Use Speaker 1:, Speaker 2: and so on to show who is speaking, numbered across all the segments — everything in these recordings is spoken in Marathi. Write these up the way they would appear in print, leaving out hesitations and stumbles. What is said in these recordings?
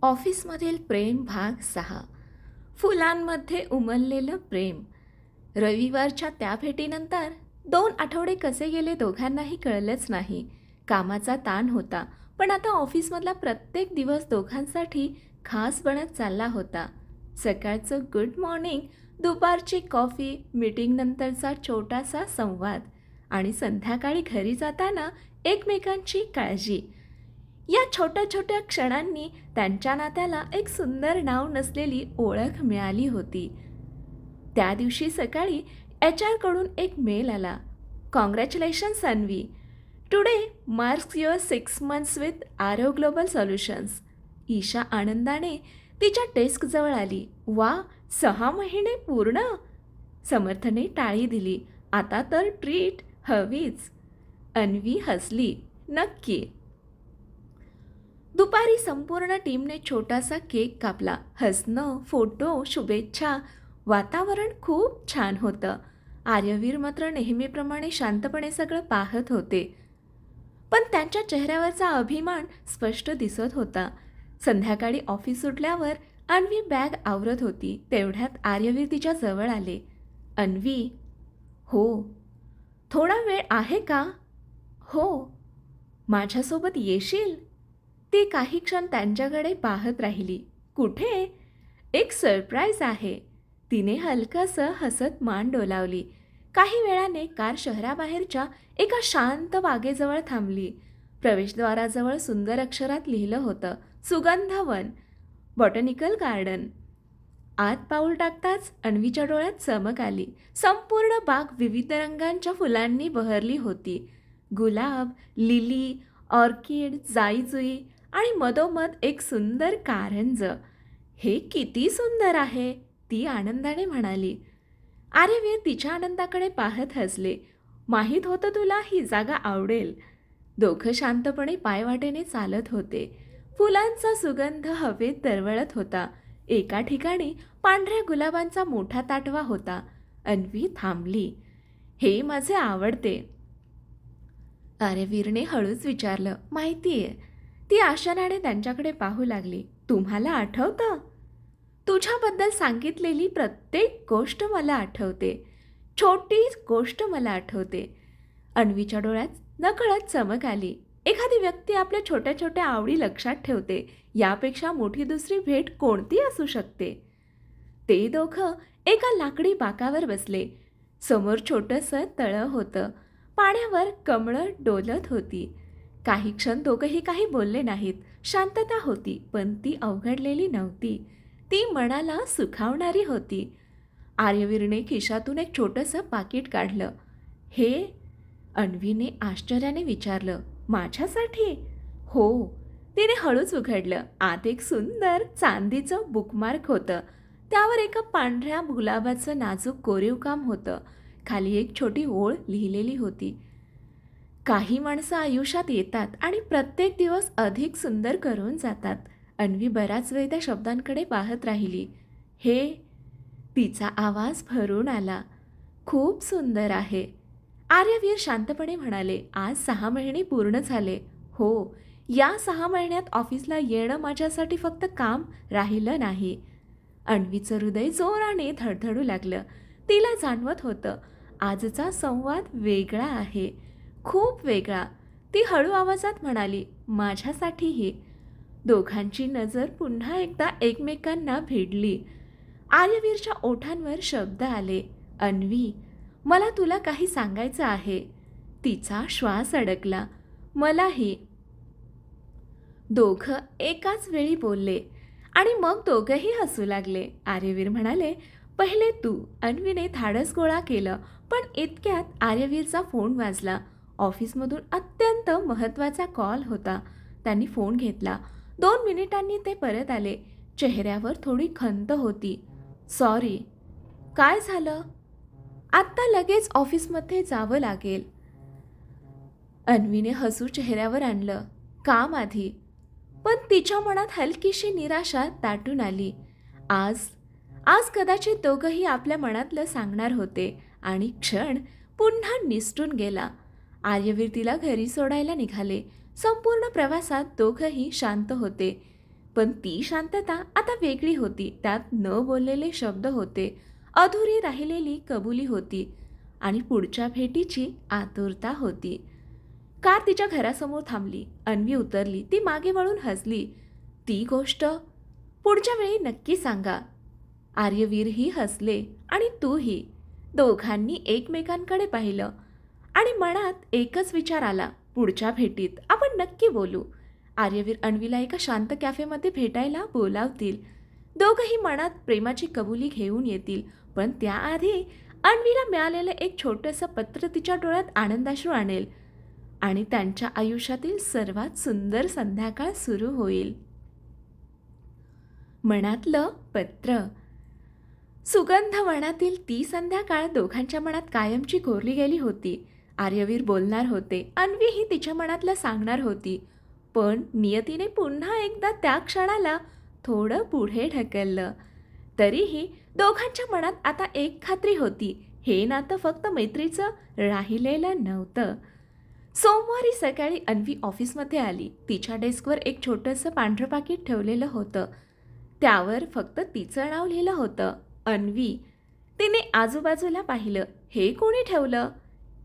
Speaker 1: ऑफिसमधील प्रेम भाग 6. फुलांमध्ये उमललेलं प्रेम. रविवारच्या त्या भेटीनंतर 2 आठवडे कसे गेले दोघांनाही कळलंच नाही. कामाचा ताण होता, पण आता ऑफिसमधला प्रत्येक दिवस दोघांसाठी खास बनत चालला होता. सकाळचं गुड मॉर्निंग, दुपारची कॉफी, मीटिंगनंतरचा छोटासा संवाद आणि संध्याकाळी घरी जाताना एकमेकांची काळजी. या छोट्या छोट्या क्षणांनी त्यांच्या नात्याला एक सुंदर नाव नसलेली ओळख मिळाली होती. त्या दिवशी सकाळी HR कडून एक मेल आला. Congratulations Anvi, today marks your 6 months with Arrow Global Solutions. Isha आनंदाने तिच्या डेस्कजवळ आली. वा, 6 महिने पूर्ण. समर्थने टाळी दिली. आता तर ट्रीट हवीच. अन्वी हसली. नक्की. दुपारी संपूर्ण टीमने छोटासा केक कापला. हसणं, फोटो, शुभेच्छा. वातावरण खूप छान होतं. आर्यवीर मात्र नेहमीप्रमाणे शांतपणे सगळं पाहत होते, पण त्यांच्या चेहऱ्यावरचा अभिमान स्पष्ट दिसत होता. संध्याकाळी ऑफिस सुटल्यावर अन्वी बॅग आवरत होती. तेवढ्यात आर्यवीर तिच्या जवळ आले. अन्वी. हो. थोडा वेळ आहे का? हो. माझ्यासोबत येशील? ती काही क्षण त्यांच्याकडे पाहत राहिली. कुठे? एक सरप्राईज आहे. तिने हलकंसं हसत मान डोलावली. काही वेळाने कार शहराबाहेरच्या एका शांत बागेजवळ थांबली. प्रवेशद्वाराजवळ सुंदर अक्षरात लिहिलं होतं, सुगंधवन, बॉटनिकल गार्डन. आत पाऊल टाकताच अन्वीच्या डोळ्यात चमक आली. संपूर्ण बाग विविध रंगांच्या फुलांनी बहरली होती. गुलाब, लिली, ऑर्किड, जाईजुई आणि मधोमध एक सुंदर कारंज. हे किती सुंदर आहे, ती आनंदाने म्हणाली. आर्यवीर तिच्या आनंदाकडे पाहत हसले. माहीत होतं तुला ही जागा आवडेल. दोघं शांतपणे पायवाटेने चालत होते. फुलांचा सुगंध हवेत दरवळत होता. एका ठिकाणी पांढऱ्या गुलाबांचा मोठा ताटवा होता. अन्वी थांबली. हे माझे आवडते. आर्यवीरने हळूच विचारलं. माहितीये. ती आशेने त्यांच्याकडे पाहू लागली. तुम्हाला आठवतं? तुझ्याबद्दल सांगितलेली प्रत्येक गोष्ट मला आठवते. छोटी गोष्ट मला आठवते. अन्वीच्या डोळ्यात नकळत चमक आली. एखादी व्यक्ती आपल्या छोट्या छोट्या आवडी लक्षात ठेवते, यापेक्षा मोठी दुसरी भेट कोणती असू शकते? ते दोघं एका लाकडी बाकावर बसले. समोर छोटंसं तळं होतं. पाण्यावर कमळं डोलत होती. काही क्षण दोघंही काही बोलले नाहीत. शांतता होती, पण ती अवघडलेली नव्हती. ती मनाला सुखावणारी होती. आर्यवीरने खिशातून एक छोटंसं पाकीट काढलं. हे? अन्वीने आश्चर्याने विचारलं. माझ्यासाठी? हो. तिने हळूच उघडलं. आत एक सुंदर चांदीचं बुकमार्क होतं. त्यावर एका पांढऱ्या गुलाबाचं नाजूक कोरीव काम होतं. खाली एक छोटी ओळ लिहिलेली होती. काही माणसं आयुष्यात येतात आणि प्रत्येक दिवस अधिक सुंदर करून जातात. अन्वी बराच वेळ त्या शब्दांकडे पाहत राहिली. हे? तिचा आवाज भरून आला. खूप सुंदर आहे. आर्यवीर शांतपणे म्हणाले. आज 6 महिने पूर्ण झाले. हो. या 6 महिन्यात ऑफिसला येणं माझ्यासाठी फक्त काम राहिलं नाही. अन्वीचं हृदय जोराने धडधडू लागलं. तिला जाणवत होतं, आजचा संवाद वेगळा आहे, खूप वेगळा. ती हळू आवाजात म्हणाली, माझ्यासाठीही. दोघांची नजर पुन्हा एकदा एकमेकांना भिडली. आर्यवीरच्या ओठांवर शब्द आले. अन्वी, मला तुला काही सांगायचं आहे. तिचा श्वास अडकला. मलाही. दोघं एकाच वेळी बोलले आणि मग दोघंही हसू लागले. आर्यवीर म्हणाले, पहिले तू. अन्वीने धाडस गोळा केलं, पण इतक्यात आर्यवीरचा फोन वाजला. ऑफिसमधून अत्यंत महत्त्वाचा कॉल होता. त्यांनी फोन घेतला. 2 मिनिटांनी ते परत आले. चेहऱ्यावर थोडी खंत होती. सॉरी. काय झालं? आत्ता लगेच ऑफिसमध्ये जावं लागेल. अन्वीने हसू चेहऱ्यावर आणलं. काम आधी. पण तिच्या मनात हलकीशी निराशा दाटून आली. आज आज कदाचित दोघंही आपल्या मनातलं सांगणार होते आणि क्षण पुन्हा निसटून गेला. आर्यवीर तिला घरी सोडायला निघाले. संपूर्ण प्रवासात दोघंही शांत होते. पण ती शांतता आता वेगळी होती. त्यात न बोललेले शब्द होते, अधुरी राहिलेली कबुली होती आणि पुढच्या भेटीची आतुरता होती. कार तिच्या घरासमोर थांबली. अन्वी उतरली. ती मागे वळून हसली. ती गोष्ट पुढच्या वेळी नक्की सांगा. आर्यवीरही हसले आणि तूही. दोघांनी एकमेकांकडे पाहिलं आणि मनात एकच विचार आला, पुढच्या भेटीत आपण नक्की बोलू. आर्यवीर अन्वीला एका शांत कॅफेमध्ये भेटायला बोलावतील. दोघंही मनात प्रेमाची कबुली घेऊन येतील. पण त्याआधी अन्वीला मिळालेलं एक छोटंसं पत्र तिच्या डोळ्यात आनंदाश्रू आणेल आणि त्यांच्या आयुष्यातील सर्वात सुंदर संध्याकाळ सुरू होईल. मनातलं पत्र. सुगंध वनातील ती संध्याकाळ दोघांच्या मनात कायमची कोरली गेली होती. आर्यवीर बोलणार होते, अन्वीही तिच्या मनातलं सांगणार होती. पण नियतीने पुन्हा एकदा त्या क्षणाला थोडं पुढे ढकललं. तरीही दोघांच्या मनात आता एक खात्री होती, हे नातं फक्त मैत्रीचं राहिलेलं नव्हतं. सोमवारी सकाळी अन्वी ऑफिसमध्ये आली. तिच्या डेस्कवर एक छोटंसं पांढरं पाकीट ठेवलेलं होतं. त्यावर फक्त तिचं नाव लिहिलं होतं, अन्वी. तिने आजूबाजूला पाहिलं. हे कोणी ठेवलं?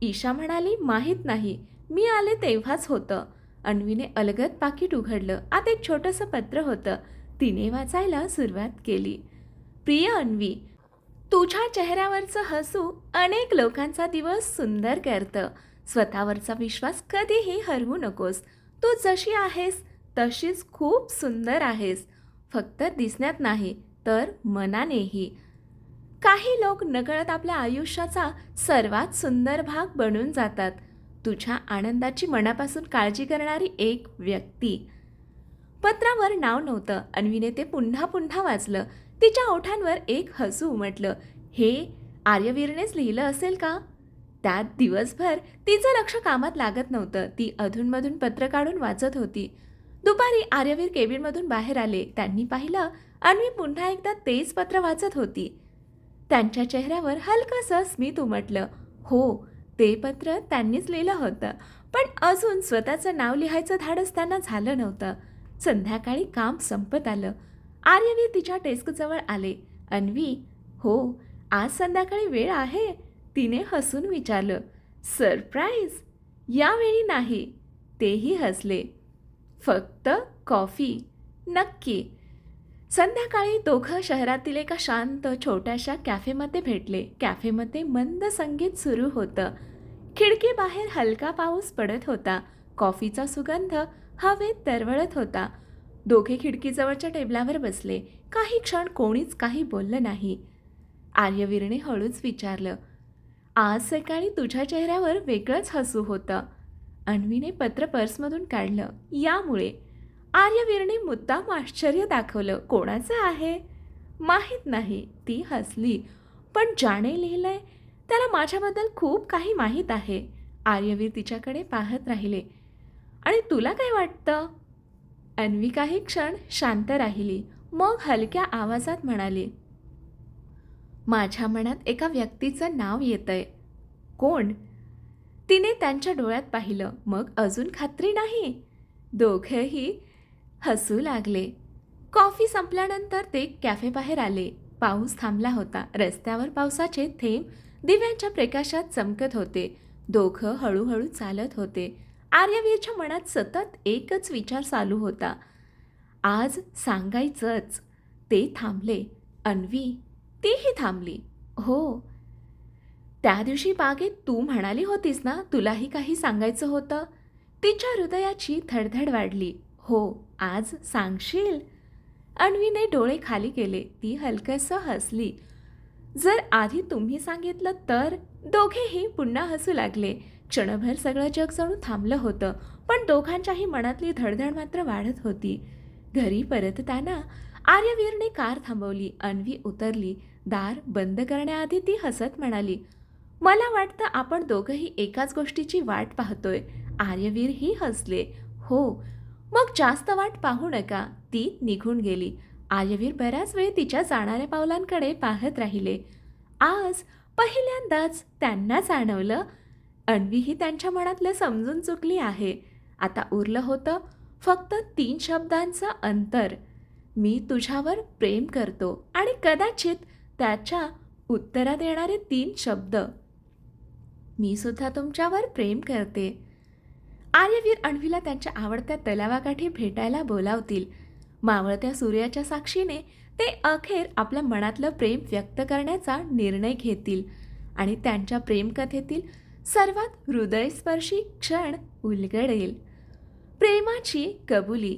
Speaker 1: ईशा म्हणाली, माहीत नाही, मी आले तेव्हाच होतं. अन्वीने अलगद पाकीट उघडलं. आत एक छोटंसं पत्र होतं. तिने वाचायला सुरुवात केली. प्रिय अन्वी, तुझ्या चेहऱ्यावरचं हसू अनेक लोकांचा दिवस सुंदर करतं. स्वतःवरचा विश्वास कधीही हरवू नकोस. तू जशी आहेस तशीच खूप सुंदर आहेस. फक्त दिसण्यात नाही तर मनानेही. काही लोक नकळत आपल्या आयुष्याचा सर्वात सुंदर भाग बनून जातात. तुझ्या आनंदाची मनापासून काळजी करणारी एक व्यक्ती. पत्रावर नाव नव्हतं. अन्वीने ते पुन्हा पुन्हा वाचलं. तिच्या ओठांवर एक हसू उमटलं. हे आर्यवीरनेच लिहिलं असेल का? त्यात दिवसभर तिचं लक्ष कामात लागत नव्हतं. ती अधूनमधून पत्र काढून वाचत होती. दुपारी आर्यवीर केबिनमधून बाहेर आले. त्यांनी पाहिलं अन्वी पुन्हा एकदा तेच पत्र वाचत होती. त्यांच्या चेहऱ्यावर हलकंसं स्मित उमटलं. हो, ते पत्र त्यांनीच लिहिलं होतं. पण अजून स्वतःचं नाव लिहायचं धाडस त्यांना झालं नव्हतं. संध्याकाळी काम संपत आलं. आर्यवीर तिच्या डेस्कजवळ आले. अन्वी, हो, आज संध्याकाळी वेळ आहे? तिने हसून विचारलं. सरप्राईज? यावेळी नाही. तेही हसले. फक्त कॉफी? नक्की. संध्याकाळी दोघं शहरातील एका शांत छोट्याशा कॅफेमध्ये भेटले. कॅफेमध्ये मंद संगीत सुरू होतं. खिडकीबाहेर हलका पाऊस पडत होता. कॉफीचा सुगंध हवेत तरवळत होता. दोघे खिडकीजवळच्या टेबलावर बसले. काही क्षण कोणीच काही बोललं नाही. आर्यवीरने हळूच विचारलं, आज सकाळी तुझ्या चेहऱ्यावर वेगळंच हसू होतं. अन्वीने पत्र पर्समधून काढलं. यामुळे आर्यवीरने मुद्दाम आश्चर्य दाखवलं. कोणाचं आहे? माहीत नाही. ती हसली. पण ज्याने लिहिलंय त्याला माझ्याबद्दल खूप काही माहीत आहे. आर्यवीर तिच्याकडे पाहत राहिले. आणि तुला काय वाटतं? अन्वी काही क्षण शांत राहिली. मग हलक्या आवाजात म्हणाली, माझ्या मनात एका व्यक्तीचं नाव येतंय. कोण? तिने त्यांच्या डोळ्यात पाहिलं. मग अजून खात्री नाही. दोघंही हसू लागले. कॉफी संपल्यानंतर ते कॅफेबाहेर आले. पाऊस थांबला होता. रस्त्यावर पावसाचे थेंब दिव्यांच्या प्रकाशात चमकत होते. दोघं हळूहळू चालत होते. आर्यवीरच्या मनात सतत एकच विचार चालू होता, आज सांगायचंच. ते थांबले. अन्वी, तीही थांबली. हो, त्या दिवशी बागेत तू म्हणाली होतीस ना, तुलाही काही सांगायचं होतं. तिच्या हृदयाची धडधड वाढली. हो, आज सांगशील? अन्वीने डोळे खाली केले. ती हलकंसं हसली. जर आधी तुम्ही सांगितलं तर? दोघेही पुन्हा हसू लागले. क्षणभर सगळं जग जणू थांबलं होतं. पण दोघांच्याही मनातली धडधड मात्र वाढत होती. घरी परतताना आर्यवीरने कार थांबवली. अन्वी उतरली. दार बंद करण्याआधी ती हसत म्हणाली, मला वाटतं आपण दोघंही एकाच गोष्टीची वाट पाहतोय. आर्यवीरही हसले. हो, मग जास्त वाट पाहू नका. ती निघून गेली. आर्यवीर बराच वेळ तिच्या जाणाऱ्या पावलांकडे पाहत राहिले. आज पहिल्यांदाच त्यांना जाणवलं, अन्वीही त्यांच्या मनातलं समजून चुकली आहे. आता उरलं होतं फक्त 3 शब्दांचं अंतर. मी तुझ्यावर प्रेम करतो आणि कदाचित त्याच्या उत्तरात येणारे 3 शब्द, मी सुद्धा तुमच्यावर प्रेम करते. आर्यवीर अन्वीला त्यांच्या आवडत्या तलावाकाठी भेटायला बोलावतील. मावळत्या सूर्याच्या साक्षीने ते अखेर आपल्या मनातलं प्रेम व्यक्त करण्याचा निर्णय घेतील आणि त्यांच्या प्रेमकथेतील सर्वात हृदयस्पर्शी क्षण उलगडेल. प्रेमाची कबुली.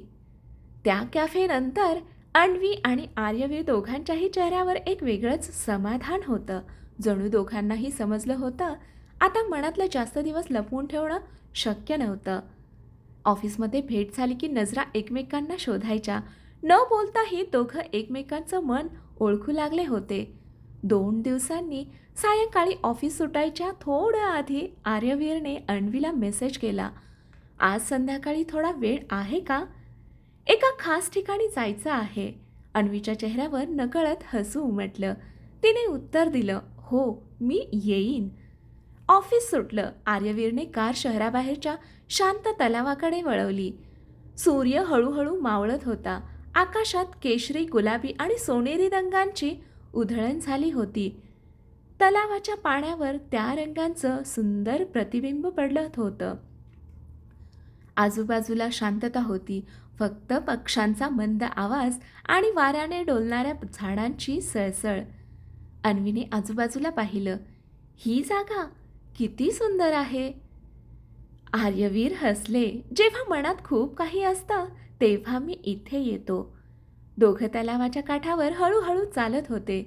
Speaker 1: त्या कॅफेनंतर अन्वी आणि आर्यवीर दोघांच्याही चेहऱ्यावर एक वेगळंच समाधान होतं. जणू दोघांनाही समजलं होतं आता मनातलं जास्त दिवस लपवून ठेवणं शक्य नव्हतं. ऑफिसमध्ये भेट झाली की नजरा एकमेकांना शोधायच्या. न बोलताही दोघं एकमेकांचं मन ओळखू लागले होते. 2 दिवसांनी सायंकाळी ऑफिस सुटायच्या थोडं आधी आर्यवीरने अन्वीला मेसेज केला, आज संध्याकाळी थोडा वेळ आहे का? एका खास ठिकाणी जायचं आहे. अन्वीच्या चेहऱ्यावर नकळत हसू उमटलं. तिने उत्तर दिलं, हो मी येईन. ऑफिस सुटलं. आर्यवीरने कार शहराबाहेरच्या शांत तलावाकडे वळवली. सूर्य हळूहळू मावळत होता. आकाशात केशरी, गुलाबी आणि सोनेरी रंगांची उधळण झाली होती. तलावाच्या पाण्यावर त्या रंगांचं सुंदर प्रतिबिंब पडलं होतं. आजूबाजूला शांतता होती. फक्त पक्ष्यांचा मंद आवाज आणि वाऱ्याने डोलणाऱ्या झाडांची सळसळ. अन्वीने आजूबाजूला पाहिलं. ही जागा किती सुंदर आहे. आर्यवीर हसले. जेव्हा मनात खूप काही असतं तेव्हा मी इथे येतो. दोघं तलावाच्या काठावर हळूहळू चालत होते.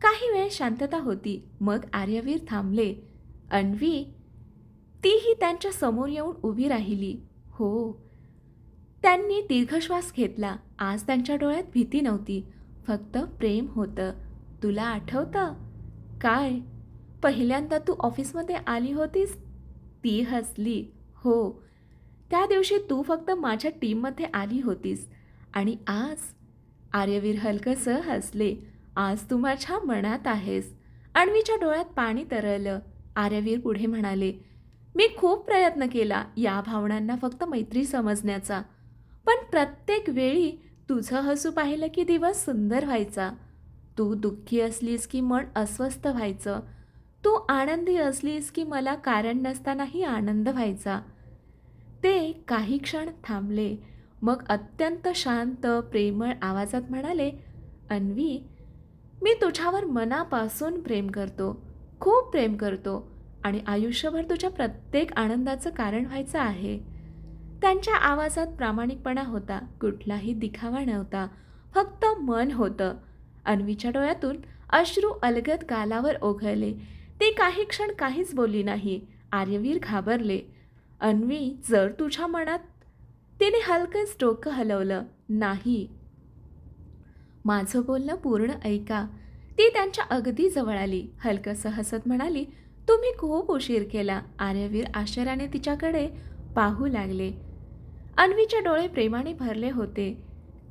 Speaker 1: काही वेळ शांतता होती. मग आर्यवीर थांबले. अन्वी, तीही त्यांच्या समोर येऊन उभी राहिली. हो. त्यांनी दीर्घश्वास घेतला. आज त्यांच्या डोळ्यात भीती नव्हती, फक्त प्रेम होतं. तुला आठवतं काय, पहिल्यांदा तू ऑफिसमध्ये आली होतीस? ती हसली. हो, त्या दिवशी तू फक्त माझ्या टीममध्ये आली होतीस. आणि आज? आर्यवीर हलकंसं हसले. आज तू माझ्या मनात आहेस. अन्वीच्या डोळ्यात पाणी तरळलं. आर्यवीर पुढे म्हणाले, मी खूप प्रयत्न केला या भावनांना फक्त मैत्री समजण्याचा. पण प्रत्येक वेळी तुझं हसू पाहिलं की दिवस सुंदर व्हायचा. तू दुःखी असलीस की मन अस्वस्थ व्हायचं. तू आनंदी असलीस की मला कारण नसतानाही आनंद व्हायचा. ते काही क्षण थांबले. मग अत्यंत शांत, प्रेमळ आवाजात म्हणाले, अन्वी, मी तुझ्यावर मनापासून प्रेम करतो, खूप प्रेम करतो आणि आयुष्यभर तुझ्या प्रत्येक आनंदाचं कारण व्हायचं आहे. त्यांच्या आवाजात प्रामाणिकपणा होता. कुठलाही दिखावा नव्हता. फक्त मन होतं. अन्वीच्या डोळ्यातून अश्रू अलगद गालावर ओघळले. ती काही क्षण काहीच बोलली नाही. आर्यवीर घाबरले. अन्वी, जर तुझ्या मनात, तिने हलकंच डोकं हलवलं. नाही. माझं बोलणं पूर्ण ऐका. ती त्यांच्या अगदी जवळ आली. हलकंसं हसत म्हणाली, तुम्ही खूप उशीर केला. आर्यवीर आश्चर्याने तिच्याकडे पाहू लागले. अन्वीचे डोळे प्रेमाने भरले होते.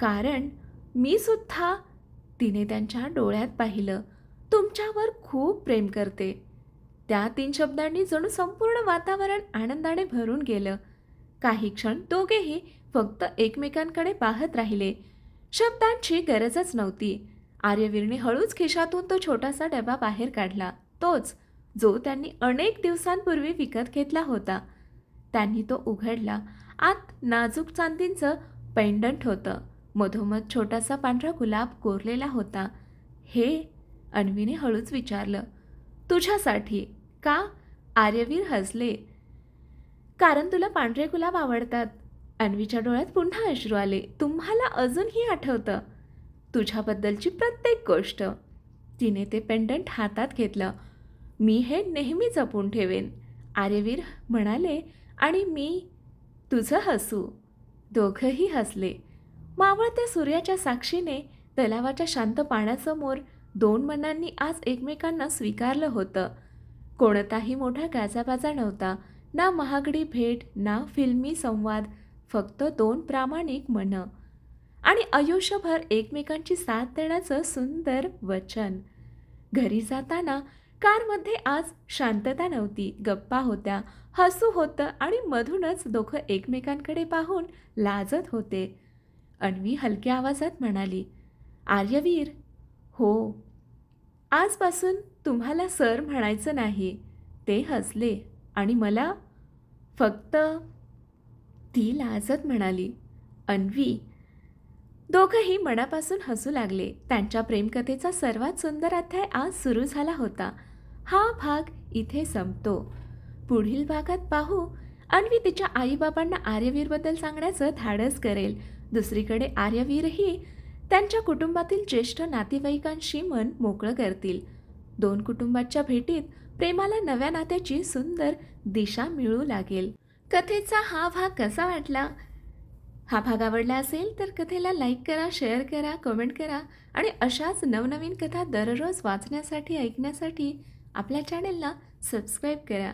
Speaker 1: कारण मी सुद्धा, तिने त्यांच्या डोळ्यात पाहिलं, तुमच्यावर खूप प्रेम करते. त्या 3 शब्दांनी जणू संपूर्ण वातावरण आनंदाने भरून गेलं. काही क्षण दोघेही फक्त एकमेकांकडे पाहत राहिले. शब्दांची गरजच नव्हती. आर्यवीरने हळूच खिशातून तो छोटासा डबा बाहेर काढला. तोच जो त्यांनी अनेक दिवसांपूर्वी विकत घेतला होता. त्यांनी तो उघडला. आत नाजूक चांदीचं पेंडंट होतं. मधोमध छोटासा पांढरा गुलाब कोरलेला होता. हे, अन्वीने हळूच विचारलं. तुझ्यासाठी का? आर्यवीर हसले. कारण तुला पांढरे गुलाब आवडतात. अन्वीच्या डोळ्यात पुन्हा अश्रू आले. तुम्हाला अजूनही आठवतं तुझ्याबद्दलची प्रत्येक गोष्ट. तिने ते पेंडंट हातात घेतलं. मी हे नेहमी जपून ठेवेन, आर्यवीर म्हणाले. आणि मी तुझं हसू. दोघंही हसले. मावळत्या सूर्याच्या साक्षीने तलावाच्या शांत पाण्यासमोर 2 मनांनी आज एकमेकांना स्वीकारलं होतं. कोणताही मोठा गाजाबाजा नव्हता. ना महागडी भेट, ना फिल्मी संवाद. फक्त 2 प्रामाणिक मनं आणि आयुष्यभर एकमेकांची साथ देण्याचं सुंदर वचन. घरी जाताना कारमध्ये आज शांतता नव्हती. गप्पा होत्या, हसू होतं आणि मधूनच दोघं एकमेकांकडे पाहून लाजत होते. अन्वी हलक्या आवाजात म्हणाली. आर्यवीर. हो. आजपासून तुम्हाला सर म्हणायचं नाही. ते हसले. आणि मला फक्त. ती लाजत म्हणाली. अन्वी. दोघंही मनापासून हसू लागले. त्यांच्या प्रेमकथेचा सर्वात सुंदर अध्याय आज सुरू झाला होता. हा भाग इथे संपतो. पुढील भागात पाहू अन्वी तिच्या आईबाबांना आर्यवीरबद्दल सांगण्याचं धाडस करेल. दुसरीकडे आर्यवीरही त्यांच्या कुटुंबातील ज्येष्ठ नातेवाईकांशी मन मोकळं करतील. दोन कुटुंबाच्या भेटीत प्रेमाला नव्या नात्याची सुंदर दिशा मिळू लागेल. कथेचा हा भाग कसा वाटला? हा भाग आवडला असेल तर कथेला लाईक करा, शेअर करा, कमेंट करा आणि अशाच नवनवीन कथा दररोज वाचण्यासाठी, ऐकण्यासाठी आपल्या चॅनेलला सबस्क्राईब करा.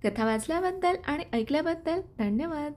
Speaker 1: कथा वाचल्याबद्दल आणि ऐकल्याबद्दल धन्यवाद.